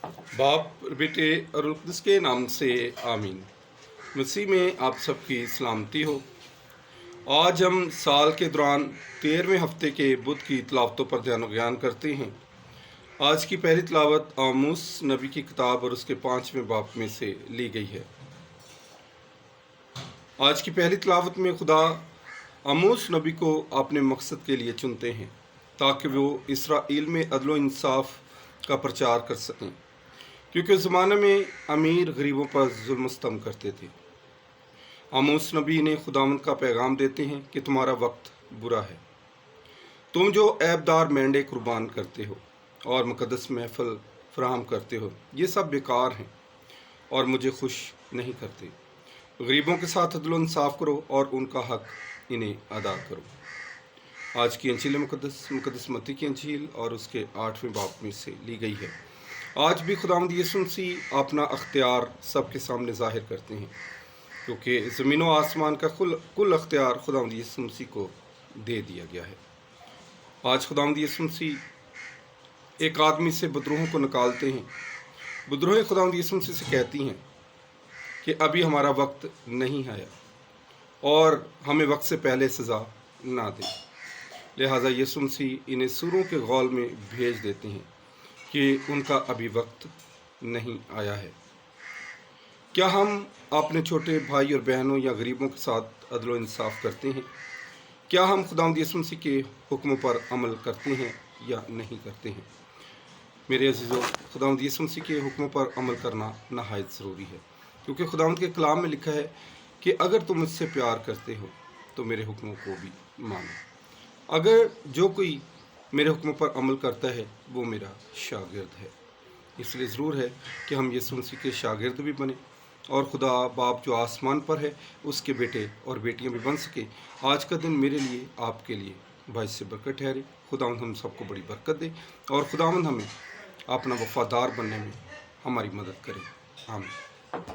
बाप, बेटे और रुकदस के नाम से आमीन। मसीह में आप सबकी सलामती हो। आज हम साल के दौरान 13वें हफ्ते के बुध की तलावतों पर ध्यान ज्ञान करते हैं। आज की पहली तलावत आमोस नबी की किताब और उसके 5वें बाप में से ली गई है। आज की पहली तलावत में खुदा आमोस नबी को अपने मकसद के लिए चुनते हैं ताकि वो इसराइल में अदल इंसाफ का प्रचार कर सकें, क्योंकि उस ज़माने में अमीर गरीबों पर जुल्म सितम करते थे। आमोस नबी ने खुदावंद का पैगाम देते हैं कि तुम्हारा वक्त बुरा है। तुम जो ऐबदार मेंढे कुर्बान करते हो और मुकद्दस महफिल फराहम करते हो, ये सब बेकार हैं और मुझे खुश नहीं करते। गरीबों के साथ अदल इंसाफ करो और उनका हक इन्हें अदा करो। आज की अंजील मुकद्दस मत्ती की अंजील और उसके 8वें बाप में से ली गई है। आज भी खुदावंद यीशु मसीह अपना अख्तियार सबके सामने ज़ाहिर करते हैं, क्योंकि ज़मीन व आसमान का कुल अख्तियार खुदावंद यीशु मसीह को दे दिया गया है। आज खुदावंद यीशु मसीह एक आदमी से बदरूहों को निकालते हैं। बदरूहें खुदावंद यीशु मसीह से कहती हैं कि अभी हमारा वक्त नहीं आया और हमें वक्त से पहले सज़ा ना दें। लिहाजा यीशु मसीह इन्हें सूरों के गौल में भेज देते हैं कि उनका अभी वक्त नहीं आया है। क्या हम अपने छोटे भाई और बहनों या गरीबों के साथ अदल इंसाफ करते हैं? क्या हम खुदावंद यीशु मसीह के हुक्मों पर अमल करते हैं या नहीं करते हैं? मेरे अजीज़ों, खुदावंद यीशु मसीह के हुक्मों पर अमल करना नहायत ज़रूरी है, क्योंकि खुदावंद के कलाम में लिखा है कि अगर तुम मुझसे प्यार करते हो तो मेरे हुक्मों को भी मानो। अगर जो कोई मेरे हुक्मों पर अमल करता है वो मेरा शागिर्द है। इसलिए ज़रूर है कि हम यीशु मसीह के शागिर्द भी बने और खुदा बाप जो आसमान पर है उसके बेटे और बेटियां भी बन सके। आज का दिन मेरे लिए, आपके लिए बाइस से बरकत ठहरे। खुदावंद हम सबको बड़ी बरकत दे और खुदावंद हमें अपना वफादार बनने में हमारी मदद करे। आमीन।